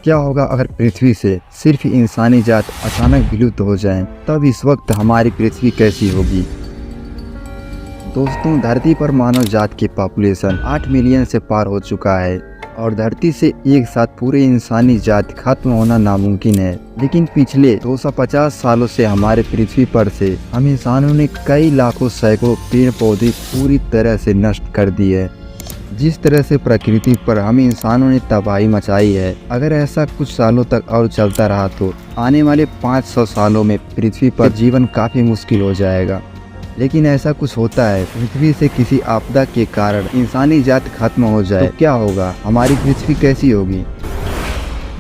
क्या होगा अगर पृथ्वी से सिर्फ इंसानी जात अचानक विलुप्त हो जाए? तब इस वक्त हमारी पृथ्वी कैसी होगी? दोस्तों, धरती पर मानव जात की पॉपुलेशन 8 मिलियन से पार हो चुका है और धरती से एक साथ पूरे इंसानी जात खत्म होना नामुमकिन है। लेकिन पिछले 250 सालों से हमारे पृथ्वी पर से हम इंसानों ने कई लाखों सैकड़ों पेड़ पौधे पूरी तरह से नष्ट कर दिए है। जिस तरह से प्रकृति पर हम इंसानों ने तबाही मचाई है, अगर ऐसा कुछ सालों तक और चलता रहा तो आने वाले 500 सालों में पृथ्वी पर जीवन काफ़ी मुश्किल हो जाएगा। लेकिन ऐसा कुछ होता है, पृथ्वी से किसी आपदा के कारण इंसानी जात खत्म हो जाए तो क्या होगा? हमारी पृथ्वी कैसी होगी?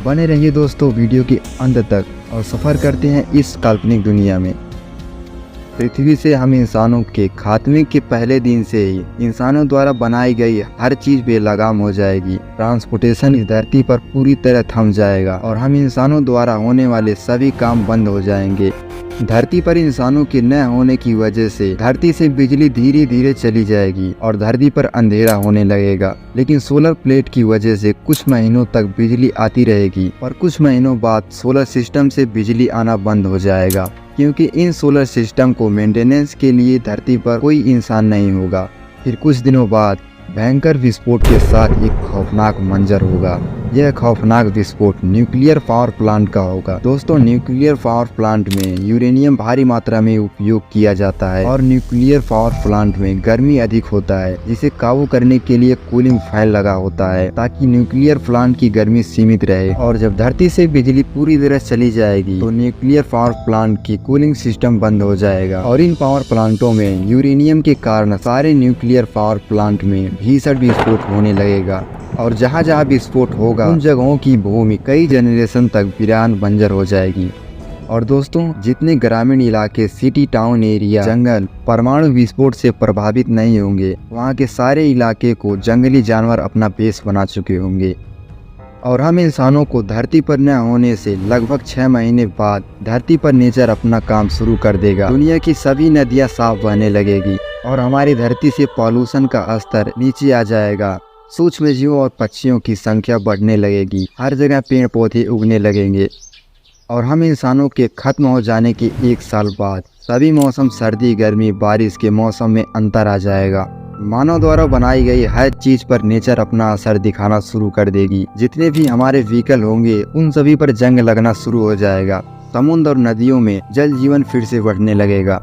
बने रहिए दोस्तों वीडियो के अंत तक और सफ़र करते हैं इस काल्पनिक दुनिया में। पृथ्वी से हम इंसानों के खात्मे के पहले दिन से ही इंसानों द्वारा बनाई गई हर चीज बेलगाम हो जाएगी। ट्रांसपोर्टेशन इस धरती पर पूरी तरह थम जाएगा और हम इंसानों द्वारा होने वाले सभी काम बंद हो जाएंगे। धरती पर इंसानों के न होने की वजह से धरती से बिजली धीरे धीरे चली जाएगी और धरती पर अंधेरा होने लगेगा। लेकिन सोलर प्लेट की वजह से कुछ महीनों तक बिजली आती रहेगी और कुछ महीनों बाद सोलर सिस्टम से बिजली आना बंद हो जाएगा, क्योंकि इन सोलर सिस्टम को मेंटेनेंस के लिए धरती पर कोई इंसान नहीं होगा। फिर कुछ दिनों बाद भयंकर विस्फोट के साथ एक खौफनाक मंजर होगा। यह खौफनाक विस्फोट न्यूक्लियर पावर प्लांट का होगा। दोस्तों, न्यूक्लियर पावर प्लांट में यूरेनियम भारी मात्रा में उपयोग किया जाता है और न्यूक्लियर पावर प्लांट में गर्मी अधिक होता है, जिसे काबू करने के लिए कूलिंग फैन लगा होता है ताकि न्यूक्लियर प्लांट की गर्मी सीमित रहे। और जब धरती से बिजली पूरी तरह चली जाएगी तो न्यूक्लियर पावर प्लांट की कूलिंग सिस्टम बंद हो जाएगा और इन पावर प्लांटों में यूरेनियम के कारण सारे न्यूक्लियर पावर प्लांट में भीषण विस्फोट होने लगेगा और जहाँ जहाँ विस्फोट होगा उन जगहों की भूमि कई जनरेशन तक वीरान बंजर हो जाएगी। और दोस्तों, जितने ग्रामीण इलाके, सिटी टाउन एरिया, जंगल परमाणु विस्फोट से प्रभावित नहीं होंगे, वहाँ के सारे इलाके को जंगली जानवर अपना बेस बना चुके होंगे। और हम इंसानों को धरती पर न होने से लगभग 6 महीने बाद धरती पर नेचर अपना काम शुरू कर देगा। दुनिया की सभी नदियाँ साफ बहने लगेगी और हमारी धरती से पॉल्यूशन का स्तर नीचे आ जाएगा। सूक्ष्म जीवों और पक्षियों की संख्या बढ़ने लगेगी, हर जगह पेड़ पौधे उगने लगेंगे और हम इंसानों के खत्म हो जाने के 1 साल बाद सभी मौसम, सर्दी, गर्मी, बारिश के मौसम में अंतर आ जाएगा। मानव द्वारा बनाई गई हर चीज पर नेचर अपना असर दिखाना शुरू कर देगी। जितने भी हमारे व्हीकल होंगे उन सभी पर जंग लगना शुरू हो जाएगा। समुद्र और नदियों में जल जीवन फिर से बढ़ने लगेगा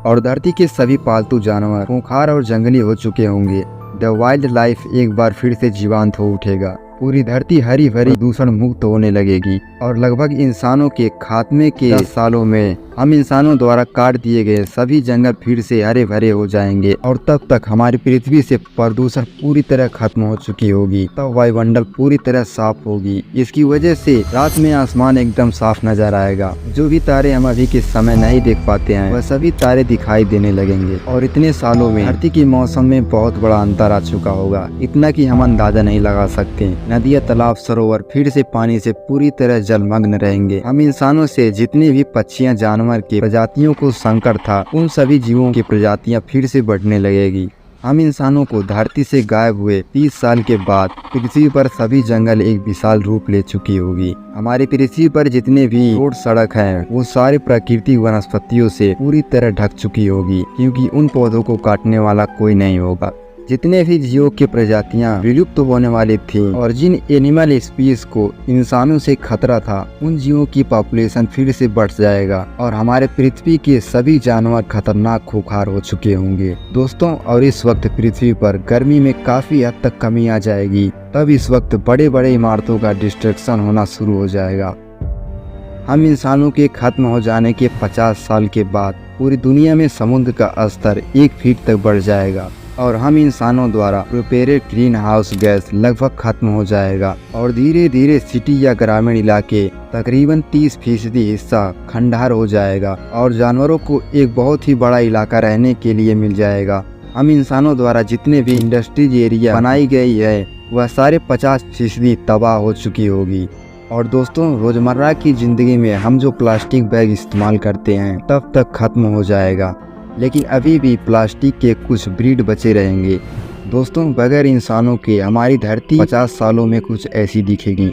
और धरती के सभी पालतू जानवर खूंखार और जंगली हो चुके होंगे। द वाइल्ड लाइफ एक बार फिर से जीवंत हो उठेगा। पूरी धरती हरी भरी प्रदूषण मुक्त होने लगेगी और लगभग इंसानों के खात्मे के 10 सालों में हम इंसानों द्वारा काट दिए गए सभी जंगल फिर से हरे भरे हो जाएंगे और तब तक हमारी पृथ्वी से प्रदूषण पूरी तरह खत्म हो चुकी होगी। तब वायुमंडल पूरी तरह साफ होगी। इसकी वजह से रात में आसमान एकदम साफ नजर आएगा। जो भी तारे हम अभी के समय नहीं देख पाते हैं, वह सभी तारे दिखाई देने लगेंगे और इतने सालों में धरती के मौसम में बहुत बड़ा अंतर आ चुका होगा, इतना कि हम अंदाजा नहीं लगा सकते। नदियाँ, तालाब, सरोवर फिर से पानी से पूरी तरह जलमग्न रहेंगे। हम इंसानों से जितनी भी पक्षियां, जानवर की प्रजातियों को संकट था, उन सभी जीवों की प्रजातियां फिर से बढ़ने लगेगी। हम इंसानों को धरती से गायब हुए 30 साल के बाद पृथ्वी पर सभी जंगल एक विशाल रूप ले चुकी होगी। हमारी पृथ्वी पर जितने भी रोड, सड़क हैं, वो सारे प्राकृतिक वनस्पतियों से पूरी तरह ढक चुकी होगी, क्योंकि उन पौधों को काटने वाला कोई नहीं होगा। जितने भी जीवों की प्रजातियां विलुप्त होने वाली थी और जिन एनिमल स्पीशीज को इंसानों से खतरा था, उन जीवों की पॉपुलेशन फिर से बढ़ जाएगा और हमारे पृथ्वी के सभी जानवर खतरनाक खूंखार हो चुके होंगे। दोस्तों, और इस वक्त पृथ्वी पर गर्मी में काफी हद तक कमी आ जाएगी। तब इस वक्त बड़े बड़े इमारतों का डिस्ट्रक्शन होना शुरू हो जाएगा। हम इंसानों के खत्म हो जाने के 50 साल के बाद पूरी दुनिया में समुद्र का स्तर 1 फीट तक बढ़ जाएगा और हम इंसानों द्वारा प्रिपेरेड ग्रीन हाउस गैस लगभग खत्म हो जाएगा और धीरे धीरे सिटी या ग्रामीण इलाके तकरीबन 30% हिस्सा खंडहर हो जाएगा और जानवरों को एक बहुत ही बड़ा इलाका रहने के लिए मिल जाएगा। हम इंसानों द्वारा जितने भी इंडस्ट्रीज एरिया बनाई गई है, वह सारे 50% तबाह हो चुकी होगी। और दोस्तों, रोजमर्रा की जिंदगी में हम जो प्लास्टिक बैग इस्तेमाल करते हैं तब तक खत्म हो जाएगा, लेकिन अभी भी प्लास्टिक के कुछ ब्रीड बचे रहेंगे। दोस्तों, बगैर इंसानों के हमारी धरती 50 सालों में कुछ ऐसी दिखेगी।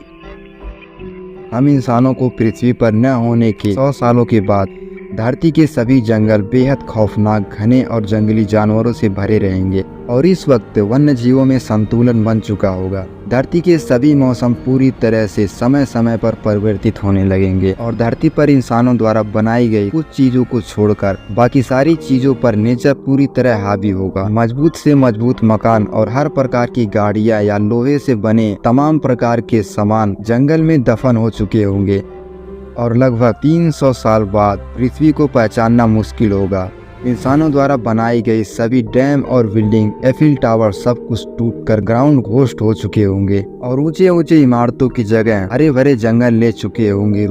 हम इंसानों को पृथ्वी पर न होने के 100 सालों के बाद धरती के सभी जंगल बेहद खौफनाक, घने और जंगली जानवरों से भरे रहेंगे और इस वक्त वन्य जीवों में संतुलन बन चुका होगा। धरती के सभी मौसम पूरी तरह से समय समय पर परिवर्तित होने लगेंगे और धरती पर इंसानों द्वारा बनाई गई कुछ चीजों को छोड़कर बाकी सारी चीजों पर नेचर पूरी तरह हावी होगा। मजबूत से मजबूत मकान और हर प्रकार की गाड़ियां या लोहे से बने तमाम प्रकार के सामान जंगल में दफन हो चुके होंगे और लगभग 300 साल बाद पृथ्वी को पहचानना मुश्किल होगा। इंसानों द्वारा बनाई गई सभी डैम और बिल्डिंग, एफिल टावर सब कुछ टूटकर ग्राउंड घोस्ट हो चुके होंगे और ऊंचे ऊंचे इमारतों की जगह हरे भरे जंगल ले चुके होंगे।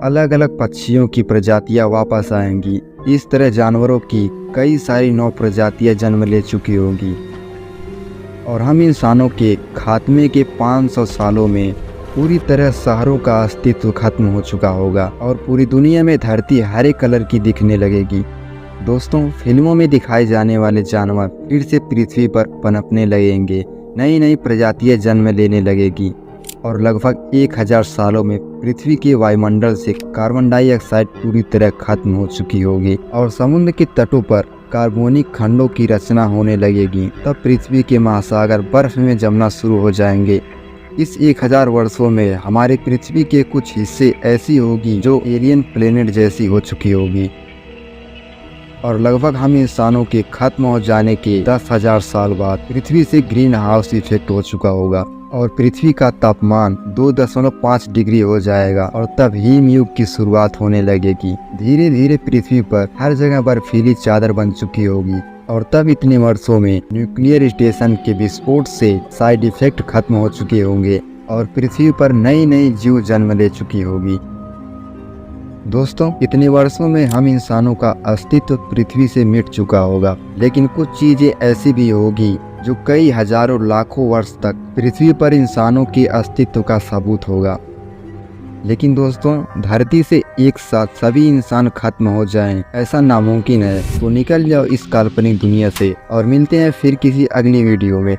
अलग अलग पक्षियों की प्रजातियां वापस आएंगी। इस तरह जानवरों की कई सारी नौ प्रजातियां जन्म ले चुकी होंगी और हम इंसानों के खात्मे के 500 सालों में पूरी तरह शहरों का अस्तित्व खत्म हो चुका होगा और पूरी दुनिया में धरती हरे कलर की दिखने लगेगी। दोस्तों, फिल्मों में दिखाए जाने वाले जानवर फिर से पृथ्वी पर पनपने लगेंगे, नई नई प्रजातियां जन्म लेने लगेगी और लगभग 1000 सालों में पृथ्वी के वायुमंडल से कार्बन डाइऑक्साइड पूरी तरह खत्म हो चुकी होगी और समुद्र के तटों पर कार्बोनिक खंडों की रचना होने लगेगी। तब पृथ्वी के महासागर बर्फ में जमना शुरू हो जाएंगे। इस 1000 वर्षों में हमारे पृथ्वी के कुछ हिस्से ऐसी होगी जो एलियन प्लेनेट जैसी हो चुकी होगी और लगभग हम इंसानों के खत्म हो जाने के 10,000 साल बाद पृथ्वी से ग्रीन हाउस इफेक्ट हो चुका होगा और पृथ्वी का तापमान 2.5 डिग्री हो जाएगा और तब हिम युग की शुरुआत होने लगेगी। धीरे धीरे पृथ्वी पर हर जगह बर्फीली चादर बन चुकी होगी और तब इतने वर्षों में न्यूक्लियर स्टेशन के विस्फोट से साइड इफेक्ट खत्म हो चुके होंगे और पृथ्वी पर नई नई जीव जन्म ले चुकी होगी। दोस्तों, इतने वर्षों में हम इंसानों का अस्तित्व पृथ्वी से मिट चुका होगा, लेकिन कुछ चीजें ऐसी भी होगी जो कई हजारों लाखों वर्ष तक पृथ्वी पर इंसानों के अस्तित्व का सबूत होगा। लेकिन दोस्तों, धरती से एक साथ सभी इंसान खत्म हो जाएं, ऐसा नामुमकिन है। तो निकल जाओ इस काल्पनिक दुनिया से और मिलते हैं फिर किसी अगली वीडियो में।